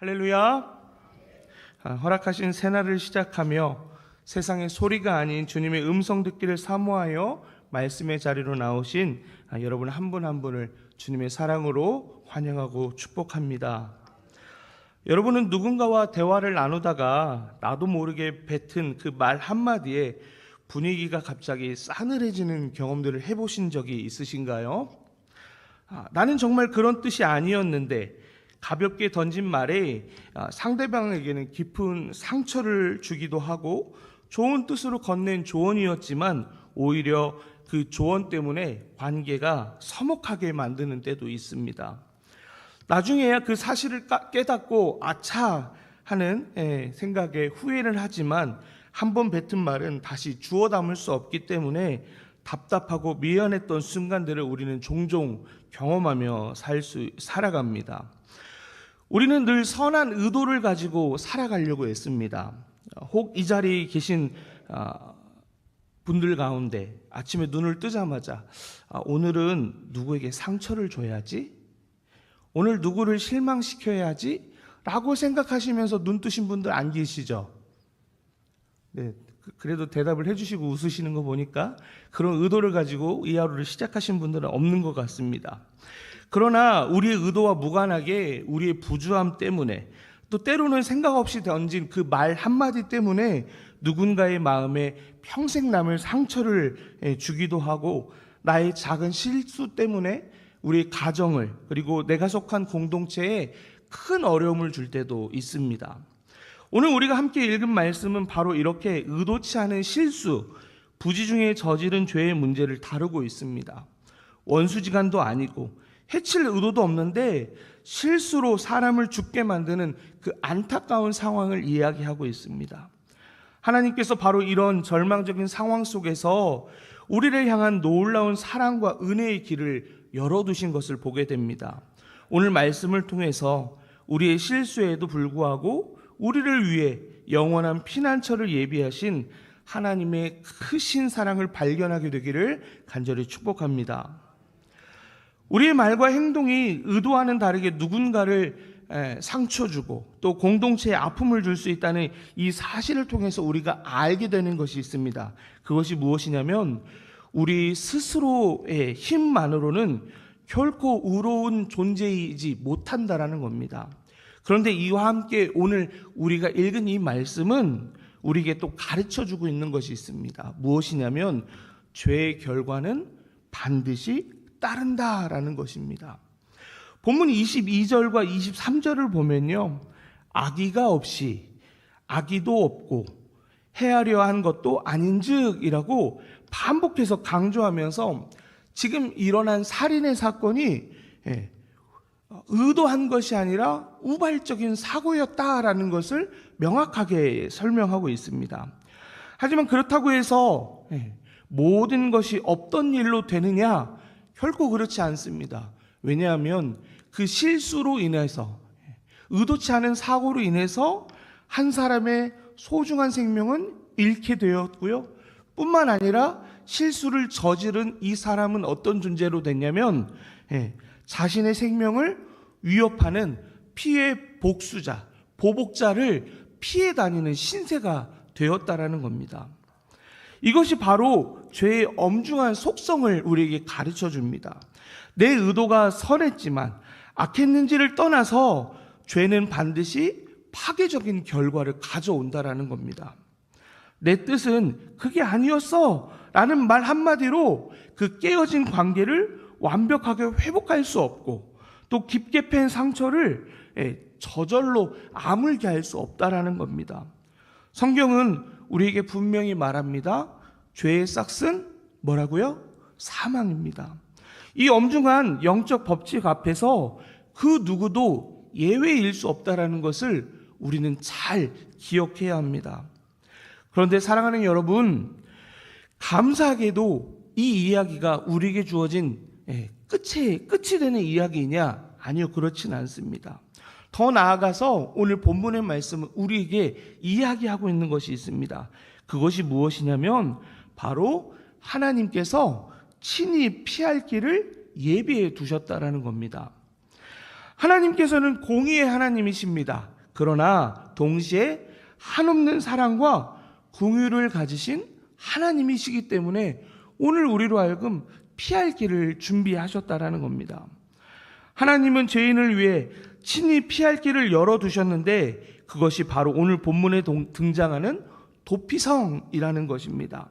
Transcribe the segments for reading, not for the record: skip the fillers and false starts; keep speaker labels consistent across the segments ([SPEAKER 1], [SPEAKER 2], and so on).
[SPEAKER 1] 할렐루야. 허락하신 새날을 시작하며 세상의 소리가 아닌 주님의 음성 듣기를 사모하여 말씀의 자리로 나오신 여러분 한 분 한 분을 주님의 사랑으로 환영하고 축복합니다. 여러분은 누군가와 대화를 나누다가 나도 모르게 뱉은 그 말 한마디에 분위기가 갑자기 싸늘해지는 경험들을 해보신 적이 있으신가요? 나는 정말 그런 뜻이 아니었는데 가볍게 던진 말에 상대방에게는 깊은 상처를 주기도 하고 좋은 뜻으로 건넨 조언이었지만 오히려 그 조언 때문에 관계가 서먹하게 만드는 때도 있습니다. 나중에야 그 사실을 깨닫고 아차 하는 생각에 후회를 하지만 한번 뱉은 말은 다시 주워 담을 수 없기 때문에 답답하고 미안했던 순간들을 우리는 종종 경험하며 살아갑니다. 우리는 늘 선한 의도를 가지고 살아가려고 했습니다. 혹 이 자리에 계신 분들 가운데 아침에 눈을 뜨자마자 오늘은 누구에게 상처를 줘야지? 오늘 누구를 실망시켜야지? 라고 생각하시면서 눈 뜨신 분들 안 계시죠? 네, 그래도 대답을 해주시고 웃으시는 거 보니까 그런 의도를 가지고 이 하루를 시작하신 분들은 없는 것 같습니다. 그러나 우리의 의도와 무관하게 우리의 부주함 때문에 또 때로는 생각 없이 던진 그 말 한마디 때문에 누군가의 마음에 평생 남을 상처를 주기도 하고 나의 작은 실수 때문에 우리의 가정을 그리고 내가 속한 공동체에 큰 어려움을 줄 때도 있습니다. 오늘 우리가 함께 읽은 말씀은 바로 이렇게 의도치 않은 실수, 부지 중에 저지른 죄의 문제를 다루고 있습니다. 원수지간도 아니고 해칠 의도도 없는데 실수로 사람을 죽게 만드는 그 안타까운 상황을 이야기하고 있습니다. 하나님께서 바로 이런 절망적인 상황 속에서 우리를 향한 놀라운 사랑과 은혜의 길을 열어두신 것을 보게 됩니다. 오늘 말씀을 통해서 우리의 실수에도 불구하고 우리를 위해 영원한 피난처를 예비하신 하나님의 크신 사랑을 발견하게 되기를 간절히 축복합니다. 우리의 말과 행동이 의도와는 다르게 누군가를 상처 주고 또 공동체에 아픔을 줄 수 있다는 이 사실을 통해서 우리가 알게 되는 것이 있습니다. 그것이 무엇이냐면 우리 스스로의 힘만으로는 결코 의로운 존재이지 못한다라는 겁니다. 그런데 이와 함께 오늘 우리가 읽은 이 말씀은 우리에게 또 가르쳐주고 있는 것이 있습니다. 무엇이냐면 죄의 결과는 반드시 따른다라는 것입니다. 본문 22절과 23절을 보면요, 악의가 없이 악의도 없고 헤아려 한 것도 아닌즉이라고 반복해서 강조하면서 지금 일어난 살인의 사건이 의도한 것이 아니라 우발적인 사고였다라는 것을 명확하게 설명하고 있습니다. 하지만 그렇다고 해서 모든 것이 없던 일로 되느냐? 결코 그렇지 않습니다. 왜냐하면 그 실수로 인해서 의도치 않은 사고로 인해서 한 사람의 소중한 생명은 잃게 되었고요. 뿐만 아니라 실수를 저지른 이 사람은 어떤 존재로 됐냐면 자신의 생명을 위협하는 피해 복수자, 보복자를 피해 다니는 신세가 되었다라는 겁니다. 이것이 바로 죄의 엄중한 속성을 우리에게 가르쳐 줍니다. 내 의도가 선했지만 악했는지를 떠나서 죄는 반드시 파괴적인 결과를 가져온다라는 겁니다. 내 뜻은 그게 아니었어 라는 말 한마디로 그 깨어진 관계를 완벽하게 회복할 수 없고 또 깊게 팬 상처를 저절로 아물게 할 수 없다라는 겁니다. 성경은 우리에게 분명히 말합니다. 죄의 싹은 뭐라고요? 사망입니다. 이 엄중한 영적 법칙 앞에서 그 누구도 예외일 수 없다라는 것을 우리는 잘 기억해야 합니다. 그런데 사랑하는 여러분, 감사하게도 이 이야기가 우리에게 주어진 끝이 되는 이야기이냐? 아니요, 그렇진 않습니다. 더 나아가서 오늘 본문의 말씀은 우리에게 이야기하고 있는 것이 있습니다. 그것이 무엇이냐면 바로 하나님께서 친히 피할 길을 예비해 두셨다라는 겁니다. 하나님께서는 공의의 하나님이십니다. 그러나 동시에 한없는 사랑과 긍휼을 가지신 하나님이시기 때문에 오늘 우리로 하여금 피할 길을 준비하셨다라는 겁니다. 하나님은 죄인을 위해 친히 피할 길을 열어두셨는데 그것이 바로 오늘 본문에 등장하는 도피성이라는 것입니다.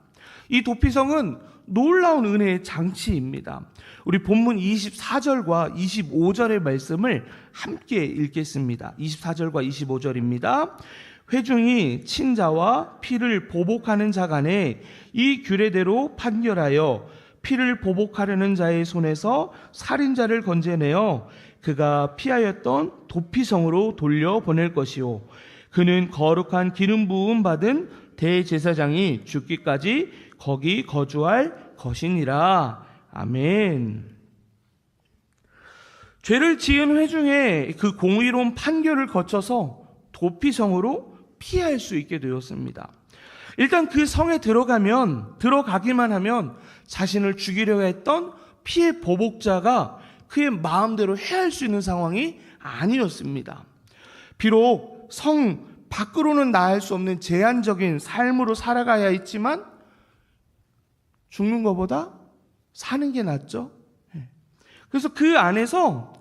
[SPEAKER 1] 이 도피성은 놀라운 은혜의 장치입니다. 우리 본문 24절과 25절의 말씀을 함께 읽겠습니다. 24절과 25절입니다. 회중이 친자와 피를 보복하는 자 간에 이 규례대로 판결하여 피를 보복하려는 자의 손에서 살인자를 건져내어 그가 피하였던 도피성으로 돌려보낼 것이요 그는 거룩한 기름 부음 받은 대제사장이 죽기까지 거기 거주할 것이니라. 아멘. 죄를 지은 회중의 그 공의로운 판결을 거쳐서 도피성으로 피할 수 있게 되었습니다. 일단 그 성에 들어가기만 하면 자신을 죽이려 했던 피해 보복자가 그의 마음대로 해할 수 있는 상황이 아니었습니다. 비록 성 밖으로는 나갈 수 없는 제한적인 삶으로 살아가야 했지만 죽는 것보다 사는 게 낫죠. 그래서 그 안에서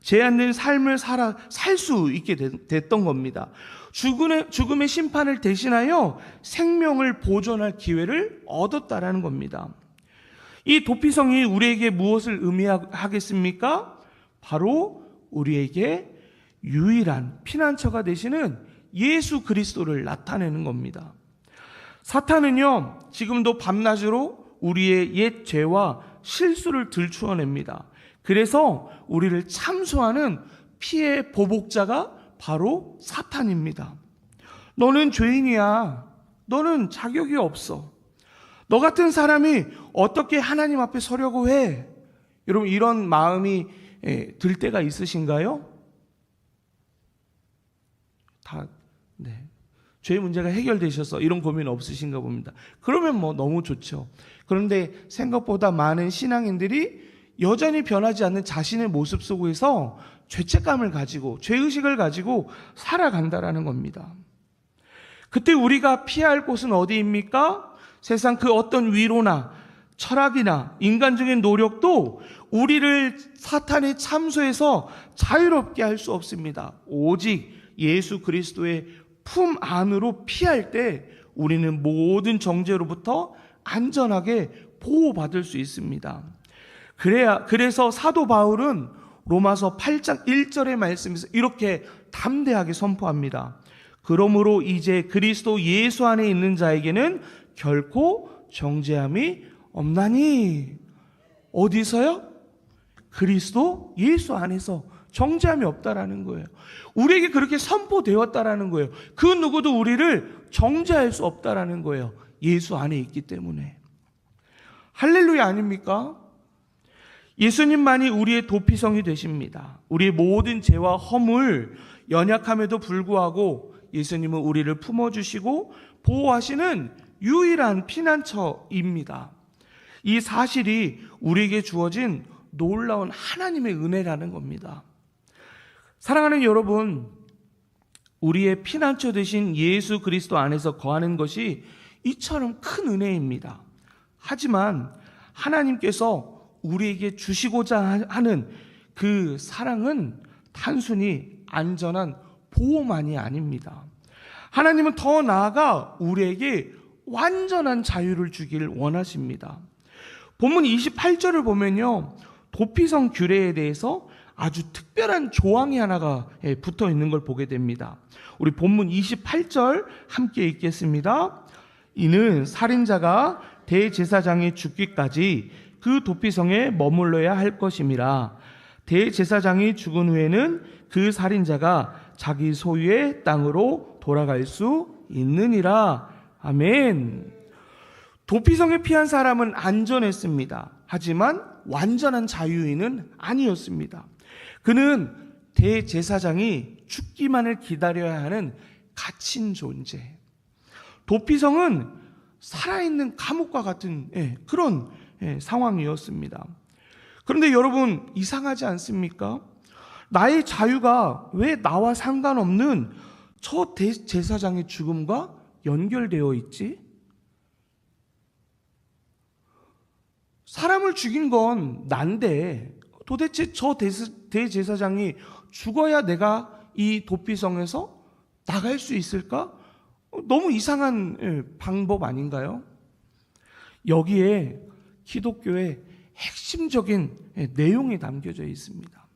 [SPEAKER 1] 제한된 삶을 살 수 있게 됐던 겁니다. 죽음의 심판을 대신하여 생명을 보존할 기회를 얻었다라는 겁니다. 이 도피성이 우리에게 무엇을 의미하겠습니까? 바로 우리에게 유일한 피난처가 되시는 예수 그리스도를 나타내는 겁니다. 사탄은요, 지금도 밤낮으로 우리의 옛 죄와 실수를 들추어냅니다. 그래서 우리를 참소하는 피해 보복자가 바로 사탄입니다. 너는 죄인이야. 너는 자격이 없어. 너 같은 사람이 어떻게 하나님 앞에 서려고 해? 여러분, 이런 마음이 들 때가 있으신가요? 죄의 문제가 해결되셔서 이런 고민 없으신가 봅니다. 그러면 너무 좋죠. 그런데 생각보다 많은 신앙인들이 여전히 변하지 않는 자신의 모습 속에서 죄책감을 가지고 죄의식을 가지고 살아간다라는 겁니다. 그때 우리가 피해야 할 곳은 어디입니까? 세상 그 어떤 위로나 철학이나 인간적인 노력도 우리를 사탄의 참소에서 자유롭게 할 수 없습니다. 오직 예수 그리스도의 품 안으로 피할 때 우리는 모든 정죄로부터 안전하게 보호받을 수 있습니다. 그래서 사도 바울은 로마서 8장 1절의 말씀에서 이렇게 담대하게 선포합니다. 그러므로 이제 그리스도 예수 안에 있는 자에게는 결코 정죄함이 없나니. 어디서요? 그리스도 예수 안에서 정죄함이 없다라는 거예요. 우리에게 그렇게 선포되었다라는 거예요. 그 누구도 우리를 정죄할 수 없다라는 거예요. 예수 안에 있기 때문에. 할렐루야 아닙니까? 예수님만이 우리의 도피성이 되십니다. 우리의 모든 죄와 허물, 연약함에도 불구하고 예수님은 우리를 품어주시고 보호하시는 유일한 피난처입니다. 이 사실이 우리에게 주어진 놀라운 하나님의 은혜라는 겁니다. 사랑하는 여러분, 우리의 피난처 되신 예수 그리스도 안에서 거하는 것이 이처럼 큰 은혜입니다. 하지만 하나님께서 우리에게 주시고자 하는 그 사랑은 단순히 안전한 보호만이 아닙니다. 하나님은 더 나아가 우리에게 완전한 자유를 주기를 원하십니다. 본문 28절을 보면요, 도피성 규례에 대해서 아주 특별한 조항이 하나가 붙어 있는 걸 보게 됩니다. 우리 본문 28절 함께 읽겠습니다. 이는 살인자가 대제사장이 죽기까지 그 도피성에 머물러야 할 것임이라. 대제사장이 죽은 후에는 그 살인자가 자기 소유의 땅으로 돌아갈 수 있느니라. 아멘. 도피성에 피한 사람은 안전했습니다. 하지만 완전한 자유인은 아니었습니다. 그는 대제사장이 죽기만을 기다려야 하는 갇힌 존재. 도피성은 살아있는 감옥과 같은 그런 상황이었습니다. 그런데 여러분, 이상하지 않습니까? 나의 자유가 왜 나와 상관없는 저 대제사장의 죽음과 연결되어 있지? 사람을 죽인 건 난데 도대체 저 대제사장이 죽어야 내가 이 도피성에서 나갈 수 있을까? 너무 이상한 방법 아닌가요? 여기에 기독교의 핵심적인 내용이 담겨져 있습니다.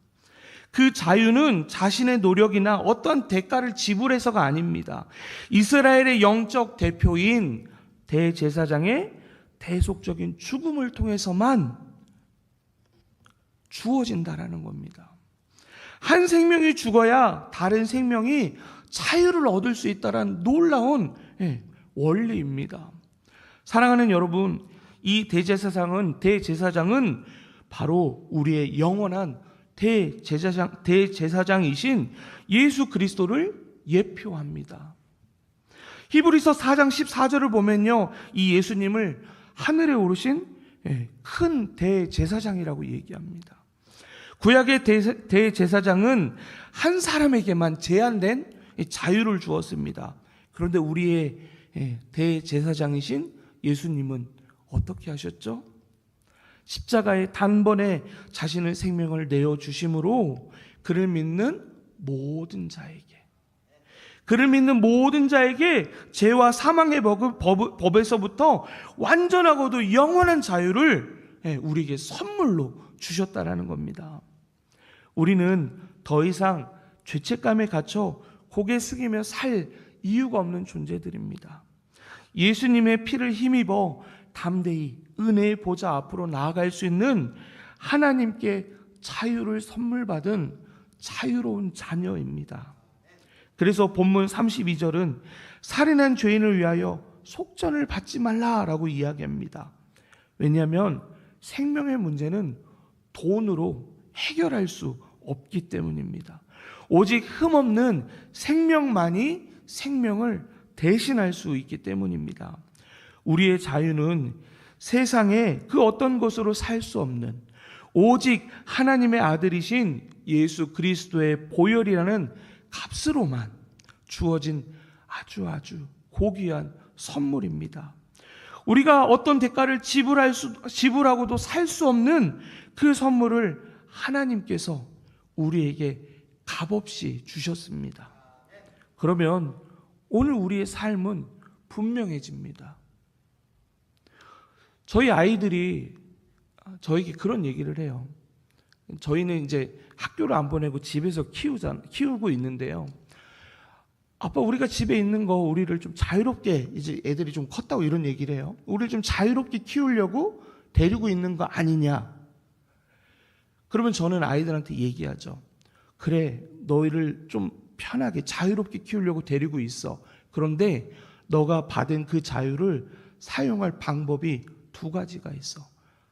[SPEAKER 1] 그 자유는 자신의 노력이나 어떤 대가를 지불해서가 아닙니다. 이스라엘의 영적 대표인 대제사장의 대속적인 죽음을 통해서만 주어진다라는 겁니다. 한 생명이 죽어야 다른 생명이 자유를 얻을 수 있다는 놀라운 원리입니다. 사랑하는 여러분, 이 대제사장은 바로 우리의 영원한 대제사장이신 예수 그리스도를 예표합니다. 히브리서 4장 14절을 보면요, 이 예수님을 하늘에 오르신 큰 대제사장이라고 얘기합니다. 구약의 대제사장은 한 사람에게만 제한된 자유를 주었습니다. 그런데 우리의 대제사장이신 예수님은 어떻게 하셨죠? 십자가에 단번에 자신의 생명을 내어주심으로 그를 믿는 모든 자에게 죄와 사망의 법에서부터 완전하고도 영원한 자유를 우리에게 선물로 주셨다라는 겁니다. 우리는 더 이상 죄책감에 갇혀 고개 숙이며 살 이유가 없는 존재들입니다. 예수님의 피를 힘입어 담대히 은혜의 보좌 앞으로 나아갈 수 있는 하나님께 자유를 선물 받은 자유로운 자녀입니다. 그래서 본문 32절은 살인한 죄인을 위하여 속전을 받지 말라라고 이야기합니다. 왜냐하면 생명의 문제는 돈으로 해결할 수 없기 때문입니다. 오직 흠없는 생명만이 생명을 대신할 수 있기 때문입니다. 우리의 자유는 세상에 그 어떤 것으로 살 수 없는 오직 하나님의 아들이신 예수 그리스도의 보혈이라는 값으로만 주어진 아주 고귀한 선물입니다. 우리가 어떤 대가를 지불하고도 살 수 없는 그 선물을 하나님께서 우리에게 값없이 주셨습니다. 그러면 오늘 우리의 삶은 분명해집니다. 저희 아이들이 저에게 그런 얘기를 해요. 저희는 이제 학교를 안 보내고 집에서 키우고 있는데요. 아빠, 우리가 집에 있는 거 우리를 좀 자유롭게, 이제 애들이 좀 컸다고 이런 얘기를 해요. 우리를 좀 자유롭게 키우려고 데리고 있는 거 아니냐. 그러면 저는 아이들한테 얘기하죠. 그래, 너희를 좀 편하게 자유롭게 키우려고 데리고 있어. 그런데 너가 받은 그 자유를 사용할 방법이 두 가지가 있어.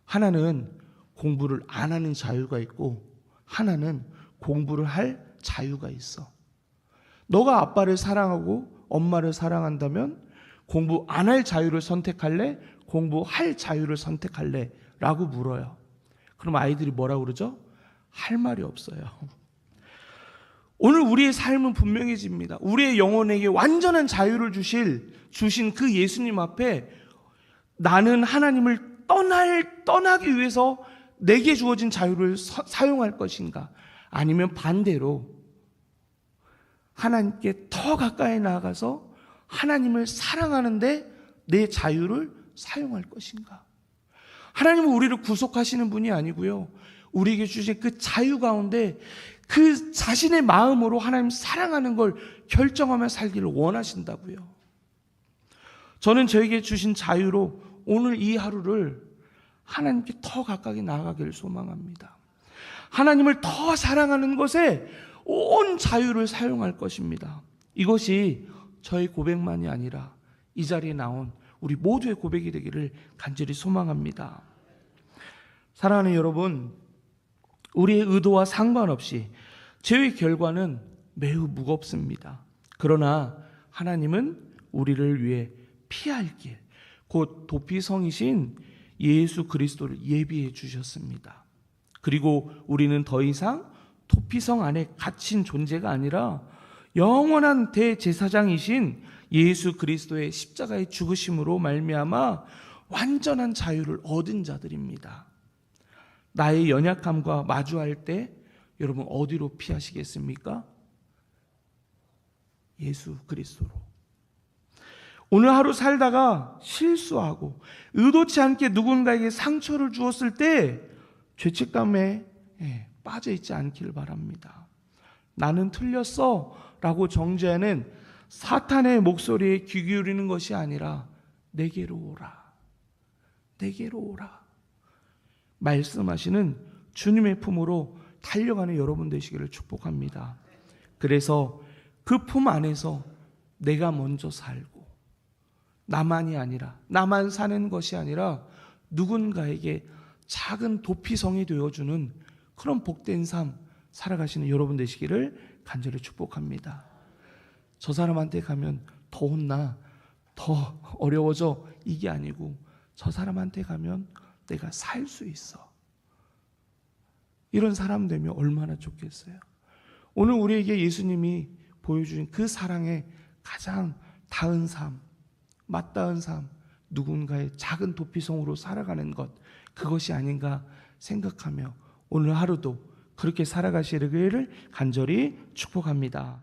[SPEAKER 1] 하나는 공부를 안 하는 자유가 있고, 하나는 공부를 할 자유가 있어. 너가 아빠를 사랑하고 엄마를 사랑한다면 공부 안 할 자유를 선택할래? 공부할 자유를 선택할래? 라고 물어요. 그럼 아이들이 뭐라고 그러죠? 할 말이 없어요. 오늘 우리의 삶은 분명해집니다. 우리의 영혼에게 완전한 자유를 주신 그 예수님 앞에 나는 하나님을 떠나기 위해서 내게 주어진 자유를 사용할 것인가? 아니면 반대로 하나님께 더 가까이 나아가서 하나님을 사랑하는데 내 자유를 사용할 것인가? 하나님은 우리를 구속하시는 분이 아니고요, 우리에게 주신 그 자유 가운데 그 자신의 마음으로 하나님 사랑하는 걸 결정하며 살기를 원하신다고요. 저는 저에게 주신 자유로 오늘 이 하루를 하나님께 더 가까이 나아가기를 소망합니다. 하나님을 더 사랑하는 것에 온 자유를 사용할 것입니다. 이것이 저의 고백만이 아니라 이 자리에 나온 우리 모두의 고백이 되기를 간절히 소망합니다. 사랑하는 여러분, 우리의 의도와 상관없이 죄의 결과는 매우 무겁습니다. 그러나 하나님은 우리를 위해 피할 길, 곧 도피성이신 예수 그리스도를 예비해 주셨습니다. 그리고 우리는 더 이상 도피성 안에 갇힌 존재가 아니라 영원한 대제사장이신 예수 그리스도의 십자가의 죽으심으로 말미암아 완전한 자유를 얻은 자들입니다. 나의 연약함과 마주할 때 여러분 어디로 피하시겠습니까? 예수 그리스도로. 오늘 하루 살다가 실수하고 의도치 않게 누군가에게 상처를 주었을 때 죄책감에 빠져 있지 않기를 바랍니다. 나는 틀렸어 라고 정죄하는 사탄의 목소리에 귀 기울이는 것이 아니라 내게로 오라, 내게로 오라 말씀하시는 주님의 품으로 달려가는 여러분 되시기를 축복합니다. 그래서 그 품 안에서 내가 먼저 살고 나만이 아니라 나만 사는 것이 아니라 누군가에게 작은 도피성이 되어주는 그런 복된 삶 살아가시는 여러분 되시기를 간절히 축복합니다. 저 사람한테 가면 더 혼나, 더 어려워져 이게 아니고 저 사람한테 가면 내가 살 수 있어. 이런 사람 되면 얼마나 좋겠어요. 오늘 우리에게 예수님이 보여주신 그 사랑의 가장 닿은 삶, 맞닿은 삶, 누군가의 작은 도피성으로 살아가는 것, 그것이 아닌가 생각하며 오늘 하루도 그렇게 살아가시기를 간절히 축복합니다.